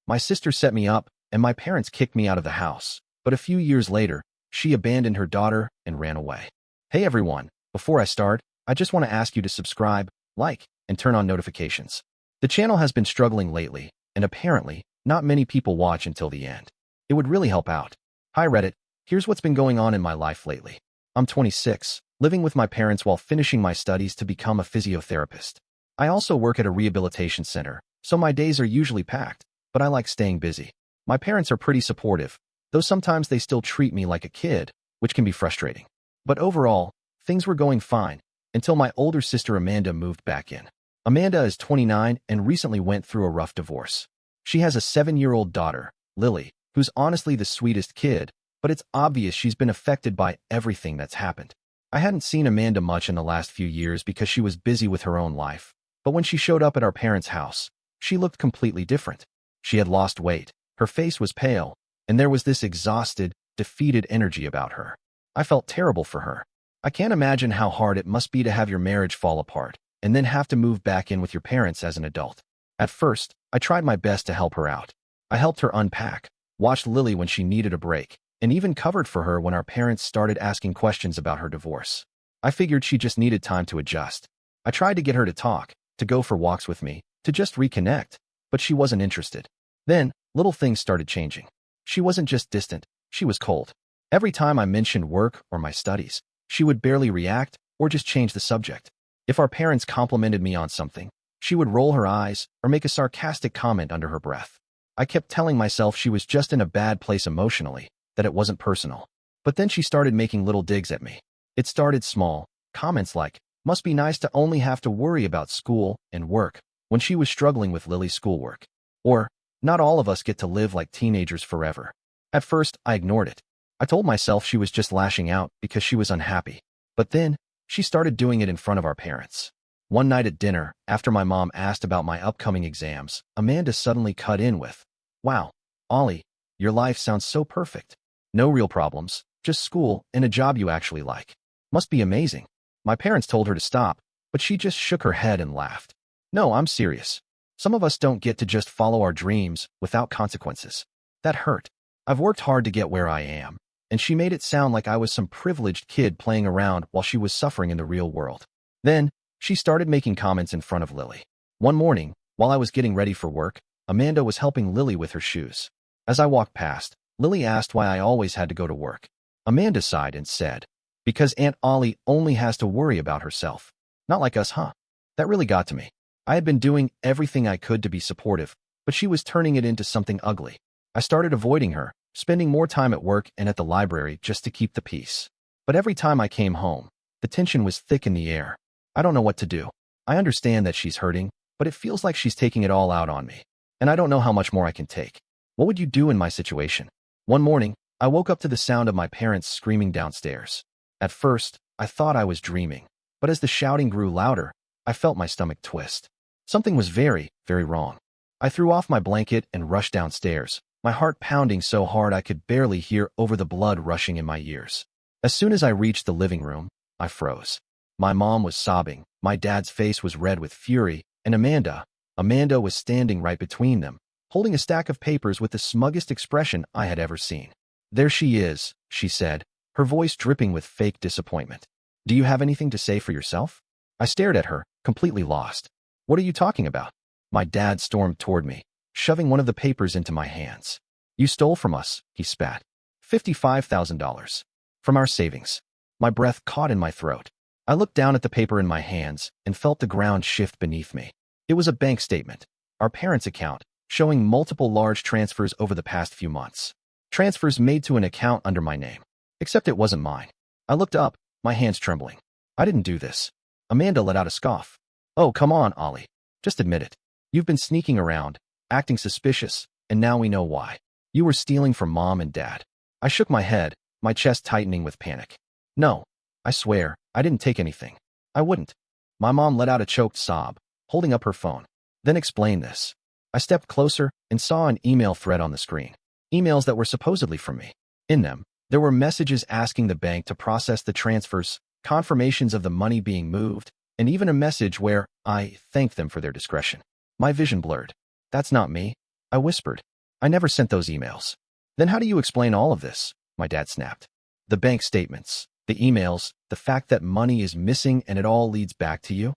My sister set me up, and my parents kicked me out of the house. But a few years later, she abandoned her daughter and ran away. Hey everyone, before I start, I just want to ask you to subscribe, like, and turn on notifications. The channel has been struggling lately, and apparently, not many people watch until the end. It would really help out. Hi Reddit, here's what's been going on in my life lately. I'm 26, living with my parents while finishing my studies to become a physiotherapist. I also work at a rehabilitation center, so my days are usually packed, but I like staying busy. My parents are pretty supportive, though sometimes they still treat me like a kid, which can be frustrating. But overall, things were going fine, until my older sister Amanda moved back in. Amanda is 29 and recently went through a rough divorce. She has a 7-year-old daughter, Lily, who's honestly the sweetest kid, but it's obvious she's been affected by everything that's happened. I hadn't seen Amanda much in the last few years because she was busy with her own life, but when she showed up at our parents' house, she looked completely different. She had lost weight, her face was pale, and there was this exhausted, defeated energy about her. I felt terrible for her. I can't imagine how hard it must be to have your marriage fall apart, and then have to move back in with your parents as an adult. At first, I tried my best to help her out. I helped her unpack, watched Lily when she needed a break, and even covered for her when our parents started asking questions about her divorce. I figured she just needed time to adjust. I tried to get her to talk, to go for walks with me, to just reconnect, but she wasn't interested. Then, little things started changing. She wasn't just distant, she was cold. Every time I mentioned work or my studies, she would barely react or just change the subject. If our parents complimented me on something, she would roll her eyes or make a sarcastic comment under her breath. I kept telling myself she was just in a bad place emotionally, that it wasn't personal. But then she started making little digs at me. It started small, comments like, "Must be nice to only have to worry about school and work," when she was struggling with Lily's schoolwork. Or, "Not all of us get to live like teenagers forever." At first, I ignored it. I told myself she was just lashing out because she was unhappy. But then, she started doing it in front of our parents. One night at dinner, after my mom asked about my upcoming exams, Amanda suddenly cut in with, "Wow, Ollie, your life sounds so perfect. No real problems, just school and a job you actually like. Must be amazing." My parents told her to stop, but she just shook her head and laughed. "No, I'm serious. Some of us don't get to just follow our dreams without consequences." That hurt. I've worked hard to get where I am, and she made it sound like I was some privileged kid playing around while she was suffering in the real world. Then, she started making comments in front of Lily. One morning, while I was getting ready for work, Amanda was helping Lily with her shoes. As I walked past, Lily asked why I always had to go to work. Amanda sighed and said, "Because Aunt Ollie only has to worry about herself. Not like us, huh?" That really got to me. I had been doing everything I could to be supportive, but she was turning it into something ugly. I started avoiding her, spending more time at work and at the library just to keep the peace. But every time I came home, the tension was thick in the air. I don't know what to do. I understand that she's hurting, but it feels like she's taking it all out on me. And I don't know how much more I can take. What would you do in my situation? One morning, I woke up to the sound of my parents screaming downstairs. At first, I thought I was dreaming, but as the shouting grew louder, I felt my stomach twist. Something was very, very wrong. I threw off my blanket and rushed downstairs, my heart pounding so hard I could barely hear over the blood rushing in my ears. As soon as I reached the living room, I froze. My mom was sobbing, my dad's face was red with fury, and Amanda was standing right between them, holding a stack of papers with the smuggest expression I had ever seen. "There she is," she said, her voice dripping with fake disappointment. "Do you have anything to say for yourself?" I stared at her, completely lost. "What are you talking about?" My dad stormed toward me, shoving one of the papers into my hands. "You stole from us," he spat. $55,000. From our savings." My breath caught in my throat. I looked down at the paper in my hands and felt the ground shift beneath me. It was a bank statement, our parents' account, showing multiple large transfers over the past few months. Transfers made to an account under my name. Except it wasn't mine. I looked up, my hands trembling. "I didn't do this." Amanda let out a scoff. "Oh, come on, Ollie. Just admit it. You've been sneaking around, acting suspicious, and now we know why. You were stealing from Mom and Dad." I shook my head, my chest tightening with panic. "No, I swear, I didn't take anything. I wouldn't." My mom let out a choked sob, holding up her phone. "Then explain this." I stepped closer and saw an email thread on the screen. Emails that were supposedly from me. In them, there were messages asking the bank to process the transfers, confirmations of the money being moved, and even a message where I thanked them for their discretion. My vision blurred. "That's not me," I whispered. I never sent those emails. Then how do you explain all of this? My dad snapped. The bank statements, the emails, the fact that money is missing and it all leads back to you?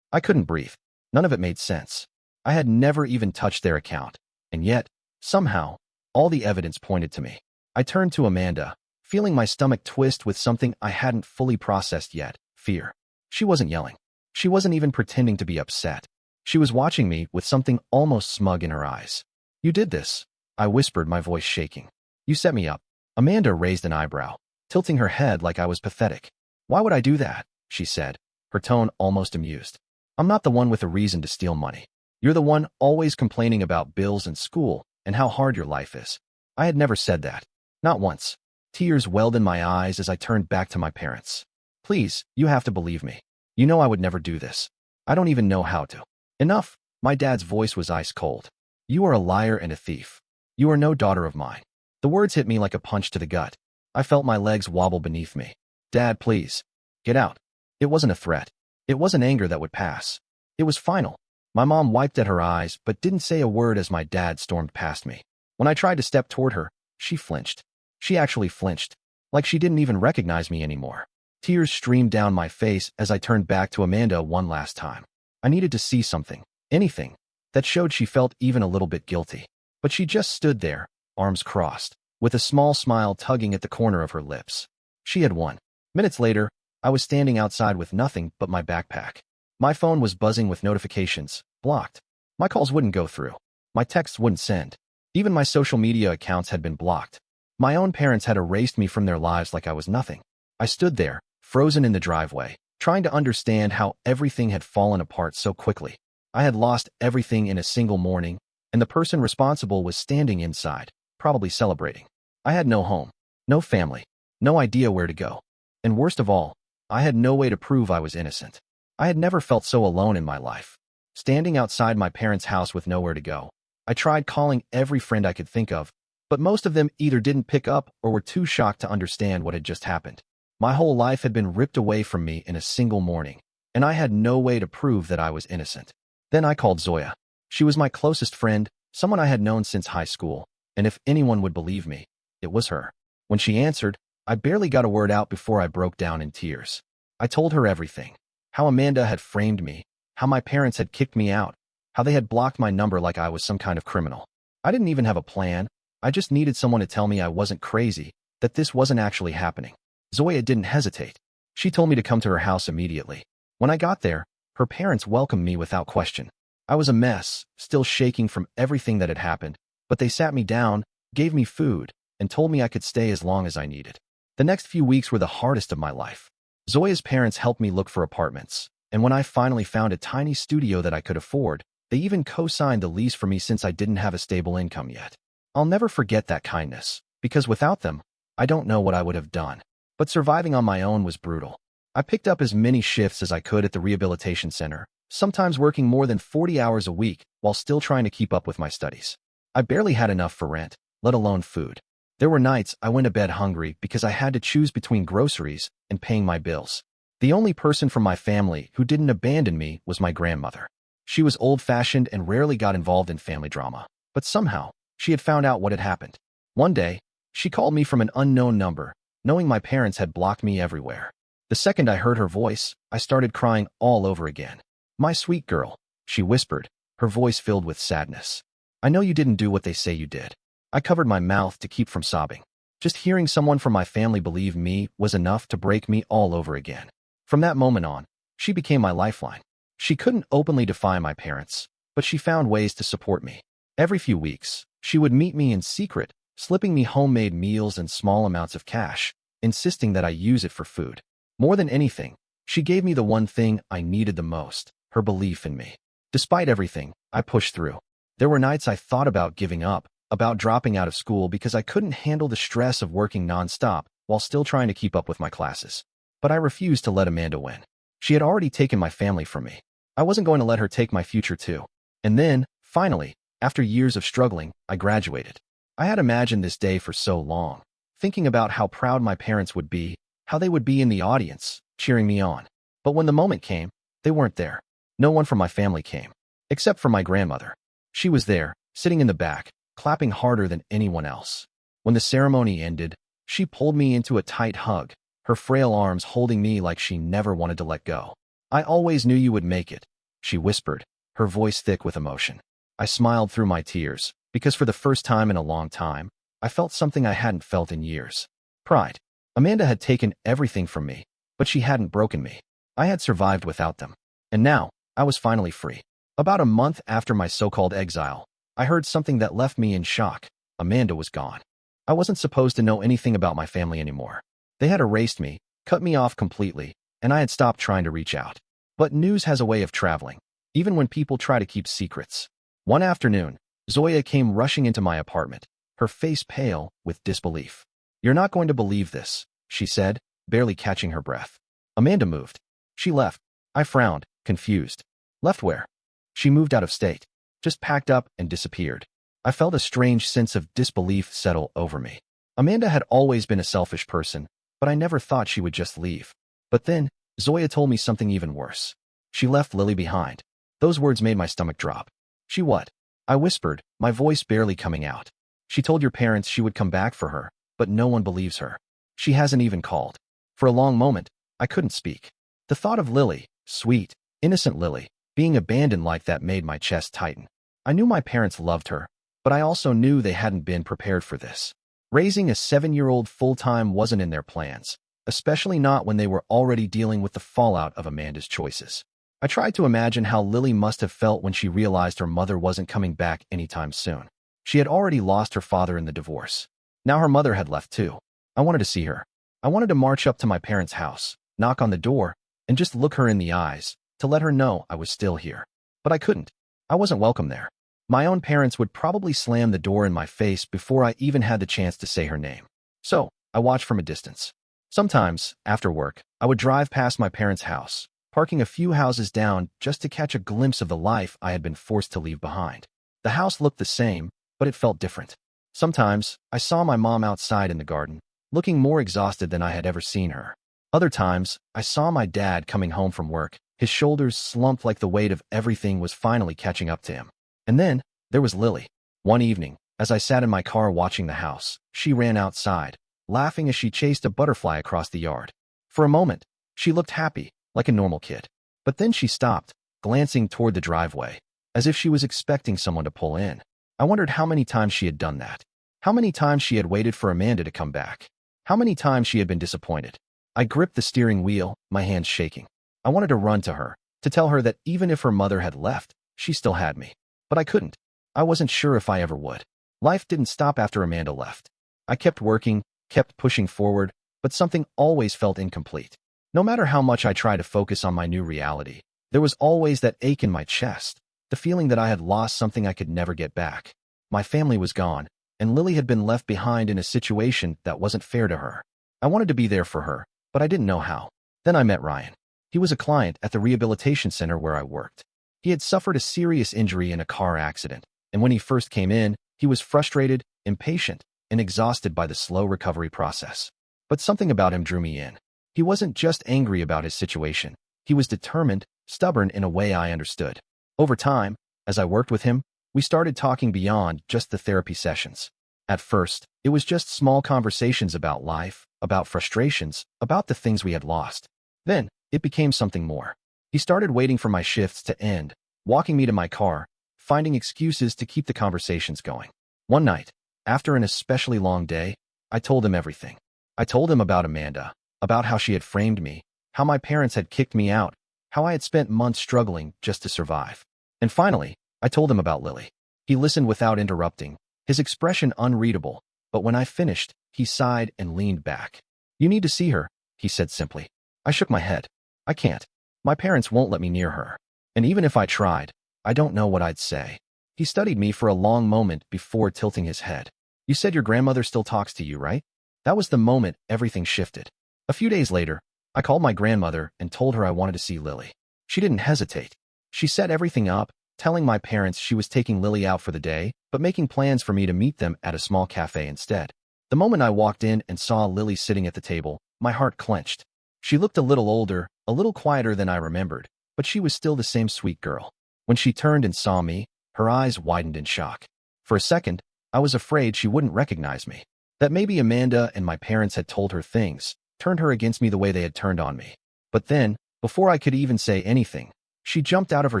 I couldn't breathe. None of it made sense. I had never even touched their account. And yet, somehow, all the evidence pointed to me. I turned to Amanda, feeling my stomach twist with something I hadn't fully processed yet, fear. She wasn't yelling. She wasn't even pretending to be upset. She was watching me with something almost smug in her eyes. You did this, I whispered, my voice shaking. You set me up. Amanda raised an eyebrow, tilting her head like I was pathetic. Why would I do that? She said, her tone almost amused. I'm not the one with a reason to steal money. You're the one always complaining about bills and school and how hard your life is. I had never said that. Not once. Tears welled in my eyes as I turned back to my parents. Please, you have to believe me. You know I would never do this. I don't even know how to. Enough. My dad's voice was ice cold. You are a liar and a thief. You are no daughter of mine. The words hit me like a punch to the gut. I felt my legs wobble beneath me. Dad, please. Get out. It wasn't a threat. It wasn't anger that would pass. It was final. My mom wiped at her eyes but didn't say a word as my dad stormed past me. When I tried to step toward her, she flinched. She actually flinched, like she didn't even recognize me anymore. Tears streamed down my face as I turned back to Amanda one last time. I needed to see something, anything, that showed she felt even a little bit guilty. But she just stood there, arms crossed, with a small smile tugging at the corner of her lips. She had won. Minutes later, I was standing outside with nothing but my backpack. My phone was buzzing with notifications, blocked. My calls wouldn't go through. My texts wouldn't send. Even my social media accounts had been blocked. My own parents had erased me from their lives like I was nothing. I stood there, frozen in the driveway, trying to understand how everything had fallen apart so quickly. I had lost everything in a single morning, and the person responsible was standing inside, probably celebrating. I had no home, no family, no idea where to go. And worst of all, I had no way to prove I was innocent. I had never felt so alone in my life. Standing outside my parents' house with nowhere to go, I tried calling every friend I could think of, but most of them either didn't pick up or were too shocked to understand what had just happened. My whole life had been ripped away from me in a single morning, and I had no way to prove that I was innocent. Then I called Zoya. She was my closest friend, someone I had known since high school, and if anyone would believe me, it was her. When she answered, I barely got a word out before I broke down in tears. I told her everything. How Amanda had framed me, how my parents had kicked me out, how they had blocked my number like I was some kind of criminal. I didn't even have a plan. I just needed someone to tell me I wasn't crazy, that this wasn't actually happening. Zoya didn't hesitate. She told me to come to her house immediately. When I got there, her parents welcomed me without question. I was a mess, still shaking from everything that had happened, but they sat me down, gave me food, and told me I could stay as long as I needed. The next few weeks were the hardest of my life. Zoya's parents helped me look for apartments, and when I finally found a tiny studio that I could afford, they even co-signed the lease for me since I didn't have a stable income yet. I'll never forget that kindness, because without them, I don't know what I would have done. But surviving on my own was brutal. I picked up as many shifts as I could at the rehabilitation center, sometimes working more than 40 hours a week while still trying to keep up with my studies. I barely had enough for rent, let alone food. There were nights I went to bed hungry because I had to choose between groceries and paying my bills. The only person from my family who didn't abandon me was my grandmother. She was old-fashioned and rarely got involved in family drama, but somehow, she had found out what had happened. One day, she called me from an unknown number, knowing my parents had blocked me everywhere. The second I heard her voice, I started crying all over again. My sweet girl, she whispered, her voice filled with sadness. I know you didn't do what they say you did. I covered my mouth to keep from sobbing. Just hearing someone from my family believe me was enough to break me all over again. From that moment on, she became my lifeline. She couldn't openly defy my parents, but she found ways to support me. Every few weeks, she would meet me in secret, slipping me homemade meals and small amounts of cash, insisting that I use it for food. More than anything, she gave me the one thing I needed the most, her belief in me. Despite everything, I pushed through. There were nights I thought about giving up, about dropping out of school because I couldn't handle the stress of working nonstop while still trying to keep up with my classes. But I refused to let Amanda win. She had already taken my family from me. I wasn't going to let her take my future too. And then, finally, after years of struggling, I graduated. I had imagined this day for so long, thinking about how proud my parents would be, how they would be in the audience, cheering me on. But when the moment came, they weren't there. No one from my family came, except for my grandmother. She was there, sitting in the back, clapping harder than anyone else. When the ceremony ended, she pulled me into a tight hug, her frail arms holding me like she never wanted to let go. "I always knew you would make it," she whispered, her voice thick with emotion. I smiled through my tears, because for the first time in a long time, I felt something I hadn't felt in years. Pride. Amanda had taken everything from me, but she hadn't broken me. I had survived without them. And now, I was finally free. About a month after my so-called exile, I heard something that left me in shock. Amanda was gone. I wasn't supposed to know anything about my family anymore. They had erased me, cut me off completely, and I had stopped trying to reach out. But news has a way of traveling, even when people try to keep secrets. One afternoon, Zoya came rushing into my apartment, her face pale with disbelief. "You're not going to believe this," she said, barely catching her breath. "Amanda moved. She left." I frowned, confused. "Left where?" "She moved out of state. Just packed up and disappeared." I felt a strange sense of disbelief settle over me. Amanda had always been a selfish person, but I never thought she would just leave. But then, Zoya told me something even worse. She left Lily behind. Those words made my stomach drop. "She what?" I whispered, my voice barely coming out. "She told your parents she would come back for her, but no one believes her. She hasn't even called." For a long moment, I couldn't speak. The thought of Lily, sweet, innocent Lily, being abandoned like that made my chest tighten. I knew my parents loved her, but I also knew they hadn't been prepared for this. Raising a 7-year-old full-time wasn't in their plans, especially not when they were already dealing with the fallout of Amanda's choices. I tried to imagine how Lily must have felt when she realized her mother wasn't coming back anytime soon. She had already lost her father in the divorce. Now her mother had left too. I wanted to see her. I wanted to march up to my parents' house, knock on the door, and just look her in the eyes, to let her know I was still here. But I couldn't. I wasn't welcome there. My own parents would probably slam the door in my face before I even had the chance to say her name. So, I watched from a distance. Sometimes, after work, I would drive past my parents' house, parking a few houses down just to catch a glimpse of the life I had been forced to leave behind. The house looked the same, but it felt different. Sometimes, I saw my mom outside in the garden, looking more exhausted than I had ever seen her. Other times, I saw my dad coming home from work, his shoulders slumped like the weight of everything was finally catching up to him. And then, there was Lily. One evening, as I sat in my car watching the house, she ran outside, laughing as she chased a butterfly across the yard. For a moment, she looked happy, like a normal kid. But then she stopped, glancing toward the driveway, as if she was expecting someone to pull in. I wondered how many times she had done that. How many times she had waited for Amanda to come back. How many times she had been disappointed. I gripped the steering wheel, my hands shaking. I wanted to run to her, to tell her that even if her mother had left, she still had me. But I couldn't. I wasn't sure if I ever would. Life didn't stop after Amanda left. I kept working, kept pushing forward, but something always felt incomplete. No matter how much I tried to focus on my new reality, there was always that ache in my chest, the feeling that I had lost something I could never get back. My family was gone, and Lily had been left behind in a situation that wasn't fair to her. I wanted to be there for her, but I didn't know how. Then I met Ryan. He was a client at the rehabilitation center where I worked. He had suffered a serious injury in a car accident, and when he first came in, he was frustrated, impatient, and exhausted by the slow recovery process. But something about him drew me in. He wasn't just angry about his situation. He was determined, stubborn in a way I understood. Over time, as I worked with him, we started talking beyond just the therapy sessions. At first, it was just small conversations about life, about frustrations, about the things we had lost. Then, it became something more. He started waiting for my shifts to end, walking me to my car, finding excuses to keep the conversations going. One night, after an especially long day, I told him everything. I told him about Amanda, about how she had framed me, how my parents had kicked me out, how I had spent months struggling just to survive. And finally, I told him about Lily. He listened without interrupting, his expression unreadable, but when I finished, he sighed and leaned back. "You need to see her," he said simply. I shook my head. "I can't. My parents won't let me near her. And even if I tried, I don't know what I'd say." He studied me for a long moment before tilting his head. "You said your grandmother still talks to you, right?" That was the moment everything shifted. A few days later, I called my grandmother and told her I wanted to see Lily. She didn't hesitate. She set everything up, telling my parents she was taking Lily out for the day, but making plans for me to meet them at a small cafe instead. The moment I walked in and saw Lily sitting at the table, my heart clenched. She looked a little older, a little quieter than I remembered, but she was still the same sweet girl. When she turned and saw me, her eyes widened in shock. For a second, I was afraid she wouldn't recognize me. That maybe Amanda and my parents had told her things, turned her against me the way they had turned on me. But then, before I could even say anything, she jumped out of her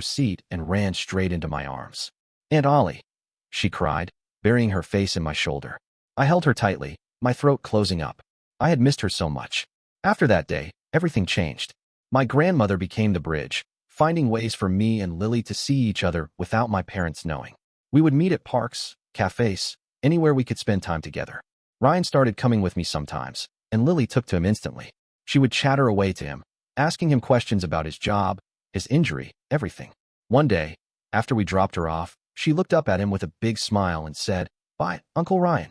seat and ran straight into my arms. "Aunt Ollie," she cried, burying her face in my shoulder. I held her tightly, my throat closing up. I had missed her so much. After that day, everything changed. My grandmother became the bridge, finding ways for me and Lily to see each other without my parents knowing. We would meet at parks, cafes, anywhere we could spend time together. Ryan started coming with me sometimes, and Lily took to him instantly. She would chatter away to him, asking him questions about his job, his injury, everything. One day, after we dropped her off, she looked up at him with a big smile and said, "Bye, Uncle Ryan."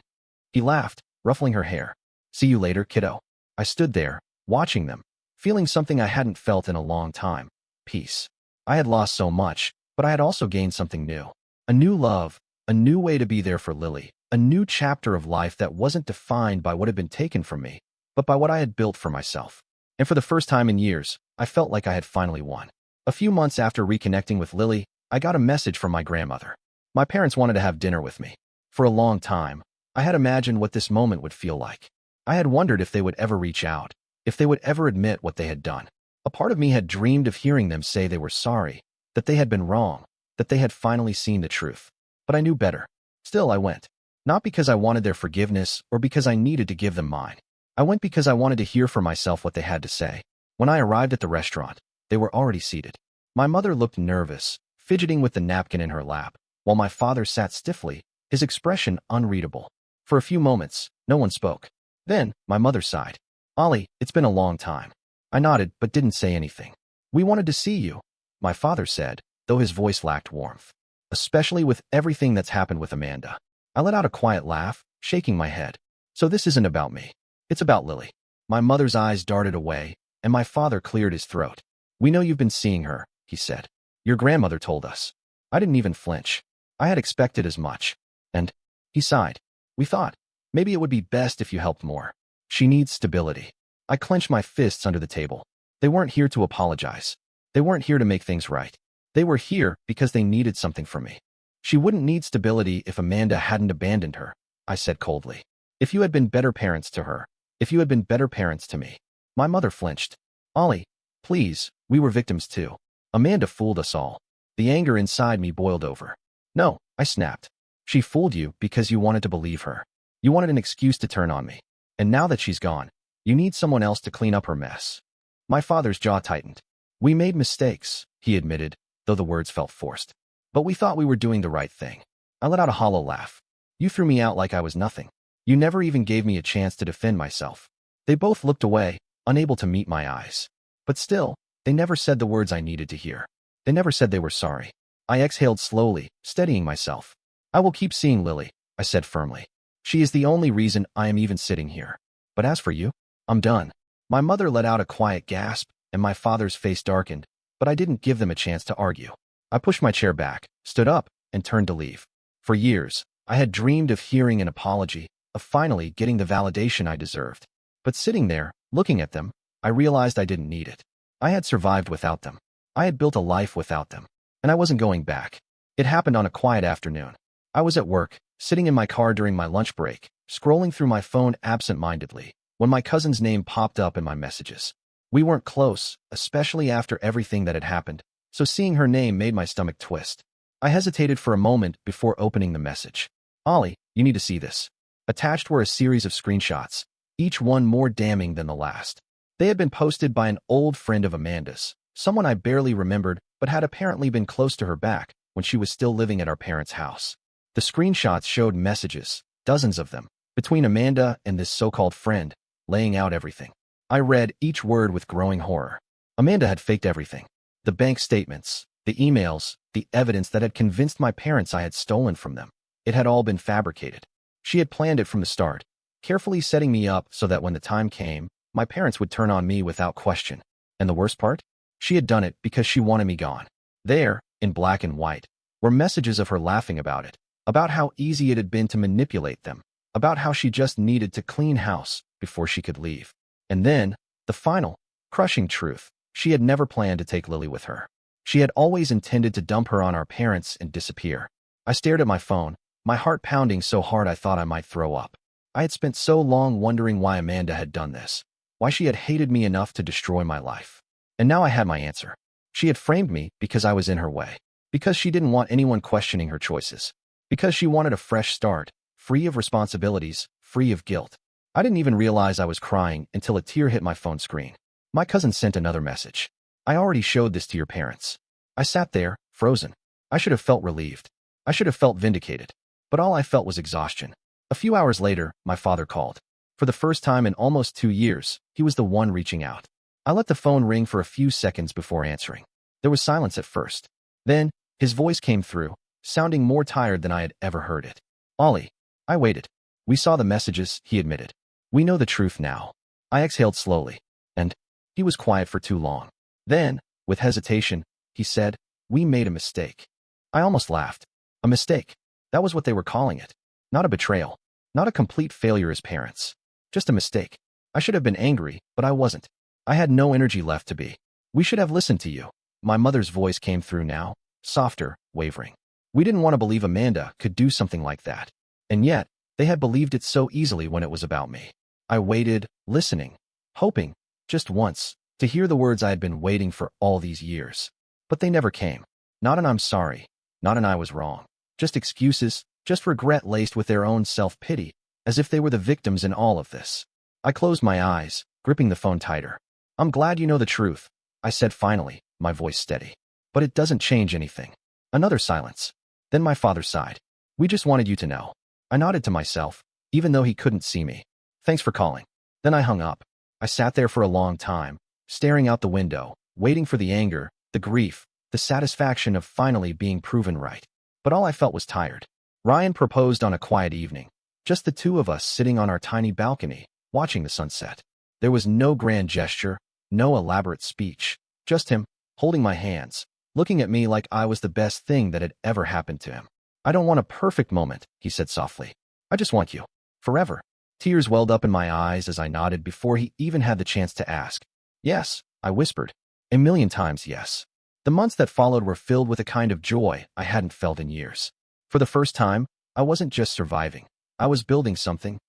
He laughed, ruffling her hair. "See you later, kiddo." I stood there, watching them, feeling something I hadn't felt in a long time: peace. I had lost so much, but I had also gained something new. A new love, a new way to be there for Lily, a new chapter of life that wasn't defined by what had been taken from me, but by what I had built for myself. And for the first time in years, I felt like I had finally won. A few months after reconnecting with Lily, I got a message from my grandmother. My parents wanted to have dinner with me. For a long time, I had imagined what this moment would feel like. I had wondered if they would ever reach out, if they would ever admit what they had done. A part of me had dreamed of hearing them say they were sorry, that they had been wrong, that they had finally seen the truth. But I knew better. Still, I went. Not because I wanted their forgiveness or because I needed to give them mine. I went because I wanted to hear for myself what they had to say. When I arrived at the restaurant, they were already seated. My mother looked nervous, fidgeting with the napkin in her lap, while my father sat stiffly, his expression unreadable. For a few moments, no one spoke. Then, my mother sighed. "Ollie, it's been a long time." I nodded, but didn't say anything. "We wanted to see you," my father said, though his voice lacked warmth. "Especially with everything that's happened with Amanda." I let out a quiet laugh, shaking my head. "So this isn't about me. It's about Lily." My mother's eyes darted away, and my father cleared his throat. "We know you've been seeing her," he said. "Your grandmother told us." I didn't even flinch. I had expected as much. And he sighed. "We thought, maybe it would be best if you helped more. She needs stability." I clenched my fists under the table. They weren't here to apologize. They weren't here to make things right. They were here because they needed something from me. "She wouldn't need stability if Amanda hadn't abandoned her," I said coldly. "If you had been better parents to her, if you had been better parents to me." My mother flinched. "Ollie, please, we were victims too. Amanda fooled us all." The anger inside me boiled over. "No," I snapped. "She fooled you because you wanted to believe her. You wanted an excuse to turn on me. And now that she's gone, you need someone else to clean up her mess." My father's jaw tightened. "We made mistakes," he admitted, though the words felt forced. "But we thought we were doing the right thing." I let out a hollow laugh. "You threw me out like I was nothing. You never even gave me a chance to defend myself." They both looked away, unable to meet my eyes. But still, they never said the words I needed to hear. They never said they were sorry. I exhaled slowly, steadying myself. "I will keep seeing Lily," I said firmly. "She is the only reason I am even sitting here. But as for you, I'm done." My mother let out a quiet gasp, and my father's face darkened, but I didn't give them a chance to argue. I pushed my chair back, stood up, and turned to leave. For years, I had dreamed of hearing an apology, of finally getting the validation I deserved. But sitting there, looking at them, I realized I didn't need it. I had survived without them. I had built a life without them. And I wasn't going back. It happened on a quiet afternoon. I was at work, sitting in my car during my lunch break, scrolling through my phone absent-mindedly, when my cousin's name popped up in my messages. We weren't close, especially after everything that had happened, so seeing her name made my stomach twist. I hesitated for a moment before opening the message. "Ollie, you need to see this." Attached were a series of screenshots, each one more damning than the last. They had been posted by an old friend of Amanda's, someone I barely remembered but had apparently been close to her back when she was still living at our parents' house. The screenshots showed messages, dozens of them, between Amanda and this so-called friend, laying out everything. I read each word with growing horror. Amanda had faked everything. The bank statements, the emails, the evidence that had convinced my parents I had stolen from them. It had all been fabricated. She had planned it from the start, carefully setting me up so that when the time came, my parents would turn on me without question. And the worst part? She had done it because she wanted me gone. There, in black and white, were messages of her laughing about it, about how easy it had been to manipulate them, about how she just needed to clean house before she could leave. And then, the final, crushing truth, she had never planned to take Lily with her. She had always intended to dump her on our parents and disappear. I stared at my phone, my heart pounding so hard I thought I might throw up. I had spent so long wondering why Amanda had done this, why she had hated me enough to destroy my life. And now I had my answer. She had framed me because I was in her way, because she didn't want anyone questioning her choices, because she wanted a fresh start, free of responsibilities, free of guilt. I didn't even realize I was crying until a tear hit my phone screen. My cousin sent another message. I already showed this to your parents. I sat there, frozen. I should have felt relieved. I should have felt vindicated. But all I felt was exhaustion. A few hours later, my father called. For the first time in almost 2 years, he was the one reaching out. I let the phone ring for a few seconds before answering. There was silence at first. Then, his voice came through, sounding more tired than I had ever heard it. Ollie. I waited. We saw the messages, he admitted. We know the truth now. I exhaled slowly. And he was quiet for too long. Then, with hesitation, he said, we made a mistake. I almost laughed. A mistake. That was what they were calling it. Not a betrayal. Not a complete failure as parents. Just a mistake. I should have been angry, but I wasn't. I had no energy left to be. We should have listened to you. My mother's voice came through now, softer, wavering. We didn't want to believe Amanda could do something like that. And yet, they had believed it so easily when it was about me. I waited, listening, hoping, just once, to hear the words I had been waiting for all these years. But they never came. Not an I'm sorry. Not an I was wrong. Just excuses, just regret laced with their own self-pity, as if they were the victims in all of this. I closed my eyes, gripping the phone tighter. I'm glad you know the truth, I said finally, my voice steady. But it doesn't change anything. Another silence. Then my father sighed. We just wanted you to know. I nodded to myself, even though he couldn't see me. Thanks for calling. Then I hung up. I sat there for a long time, staring out the window, waiting for the anger, the grief, the satisfaction of finally being proven right. But all I felt was tired. Ryan proposed on a quiet evening. Just the two of us sitting on our tiny balcony, watching the sunset. There was no grand gesture, no elaborate speech. Just him, holding my hands, looking at me like I was the best thing that had ever happened to him. I don't want a perfect moment, he said softly. I just want you. Forever. Tears welled up in my eyes as I nodded before he even had the chance to ask. Yes, I whispered. A million times yes. The months that followed were filled with a kind of joy I hadn't felt in years. For the first time, I wasn't just surviving. I was building something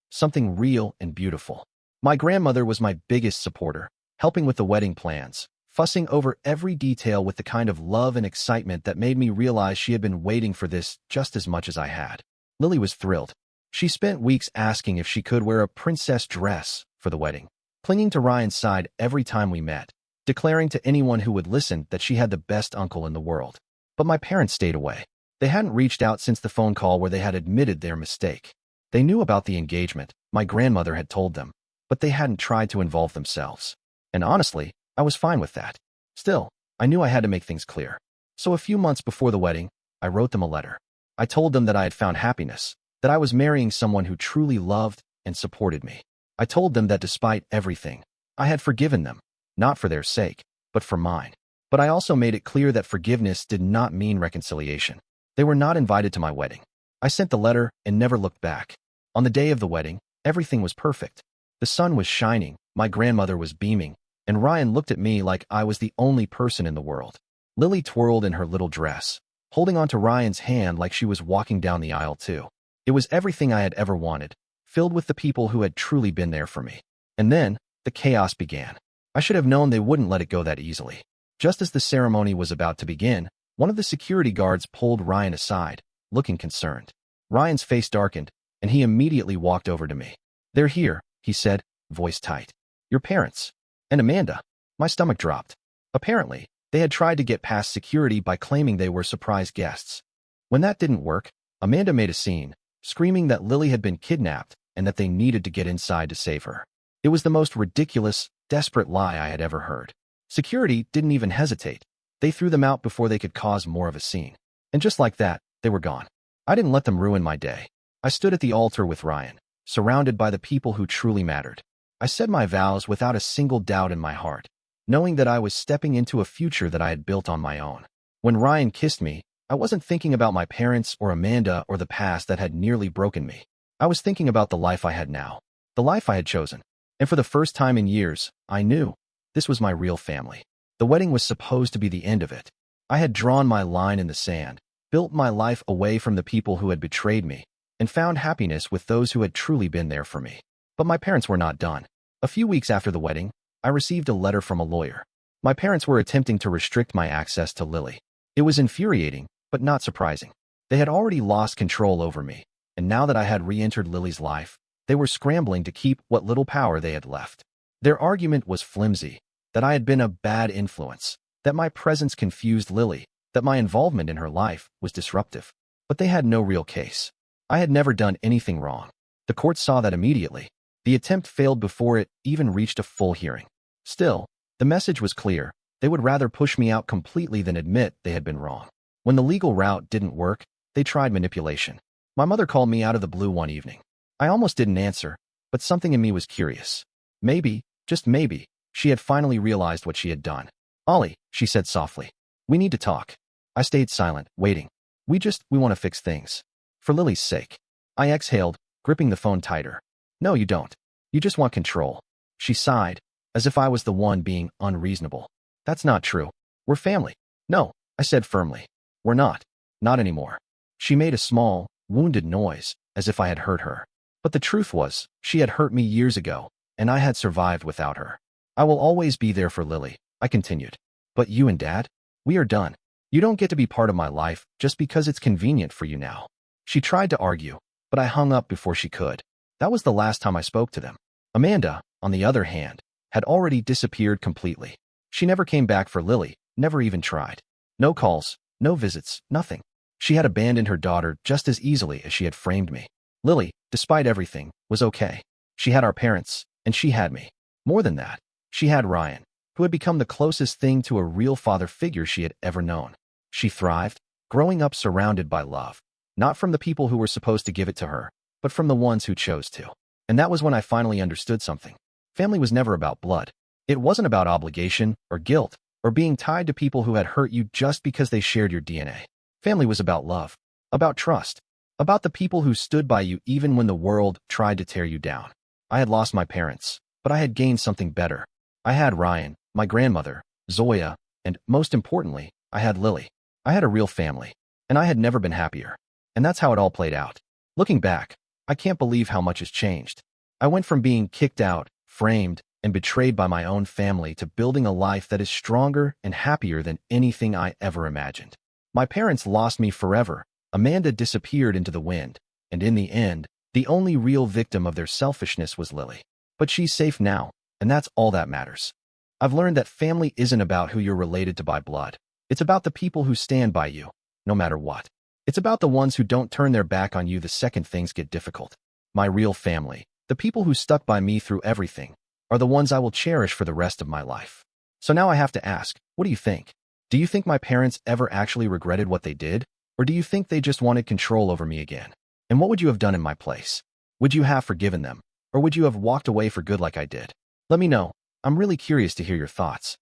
real and beautiful. My grandmother was my biggest supporter, helping with the wedding plans, fussing over every detail with the kind of love and excitement that made me realize she had been waiting for this just as much as I had. Lily was thrilled. She spent weeks asking if she could wear a princess dress for the wedding, clinging to Ryan's side every time we met, declaring to anyone who would listen that she had the best uncle in the world. But my parents stayed away. They hadn't reached out since the phone call where they had admitted their mistake. They knew about the engagement, my grandmother had told them, but they hadn't tried to involve themselves. And honestly, I was fine with that. Still, I knew I had to make things clear. So a few months before the wedding, I wrote them a letter. I told them that I had found happiness, that I was marrying someone who truly loved and supported me. I told them that despite everything, I had forgiven them, not for their sake, but for mine. But I also made it clear that forgiveness did not mean reconciliation. They were not invited to my wedding. I sent the letter and never looked back. On the day of the wedding, everything was perfect. The sun was shining, my grandmother was beaming, and Ryan looked at me like I was the only person in the world. Lily twirled in her little dress, holding onto Ryan's hand like she was walking down the aisle too. It was everything I had ever wanted, filled with the people who had truly been there for me. And then, the chaos began. I should have known they wouldn't let it go that easily. Just as the ceremony was about to begin, one of the security guards pulled Ryan aside, looking concerned. Ryan's face darkened, and he immediately walked over to me. They're here, he said, voice tight. Your parents. And Amanda. My stomach dropped. Apparently, they had tried to get past security by claiming they were surprise guests. When that didn't work, Amanda made a scene, screaming that Lily had been kidnapped and that they needed to get inside to save her. It was the most ridiculous, desperate lie I had ever heard. Security didn't even hesitate. They threw them out before they could cause more of a scene. And just like that, they were gone. I didn't let them ruin my day. I stood at the altar with Ryan, surrounded by the people who truly mattered. I said my vows without a single doubt in my heart, knowing that I was stepping into a future that I had built on my own. When Ryan kissed me, I wasn't thinking about my parents or Amanda or the past that had nearly broken me. I was thinking about the life I had now, the life I had chosen. And for the first time in years, I knew this was my real family. The wedding was supposed to be the end of it. I had drawn my line in the sand, built my life away from the people who had betrayed me, and found happiness with those who had truly been there for me. But my parents were not done. A few weeks after the wedding, I received a letter from a lawyer. My parents were attempting to restrict my access to Lily. It was infuriating, but not surprising. They had already lost control over me, and now that I had re-entered Lily's life, they were scrambling to keep what little power they had left. Their argument was flimsy, that I had been a bad influence, that my presence confused Lily, that my involvement in her life was disruptive. But they had no real case. I had never done anything wrong. The court saw that immediately. The attempt failed before it even reached a full hearing. Still, the message was clear. They would rather push me out completely than admit they had been wrong. When the legal route didn't work, they tried manipulation. My mother called me out of the blue one evening. I almost didn't answer, but something in me was curious. Maybe, just maybe, she had finally realized what she had done. "Ollie," she said softly, "we need to talk." I stayed silent, waiting. We want to fix things. For Lily's sake. I exhaled, gripping the phone tighter. "No, you don't. You just want control." She sighed, as if I was the one being unreasonable. "That's not true. We're family." "No," I said firmly. "We're not. Not anymore." She made a small, wounded noise, as if I had hurt her. But the truth was, she had hurt me years ago, and I had survived without her. "I will always be there for Lily," I continued. "But you and Dad? We are done. You don't get to be part of my life just because it's convenient for you now." She tried to argue, but I hung up before she could. That was the last time I spoke to them. Amanda, on the other hand, had already disappeared completely. She never came back for Lily, never even tried. No calls, no visits, nothing. She had abandoned her daughter just as easily as she had framed me. Lily, despite everything, was okay. She had our parents, and she had me. More than that, she had Ryan, who had become the closest thing to a real father figure she had ever known. She thrived, growing up surrounded by love, not from the people who were supposed to give it to her, but from the ones who chose to. And that was when I finally understood something. Family was never about blood. It wasn't about obligation or guilt or being tied to people who had hurt you just because they shared your DNA. Family was about love, about trust, about the people who stood by you even when the world tried to tear you down. I had lost my parents, but I had gained something better. I had Ryan, my grandmother, Zoya, and most importantly, I had Lily. I had a real family, and I had never been happier. And that's how it all played out. Looking back, I can't believe how much has changed. I went from being kicked out, framed, and betrayed by my own family to building a life that is stronger and happier than anything I ever imagined. My parents lost me forever. Amanda disappeared into the wind, and in the end, the only real victim of their selfishness was Lily. But she's safe now, and that's all that matters. I've learned that family isn't about who you're related to by blood. It's about the people who stand by you, no matter what. It's about the ones who don't turn their back on you the second things get difficult. My real family, the people who stuck by me through everything, are the ones I will cherish for the rest of my life. So now I have to ask, what do you think? Do you think my parents ever actually regretted what they did? Or do you think they just wanted control over me again? And what would you have done in my place? Would you have forgiven them? Or would you have walked away for good like I did? Let me know. I'm really curious to hear your thoughts.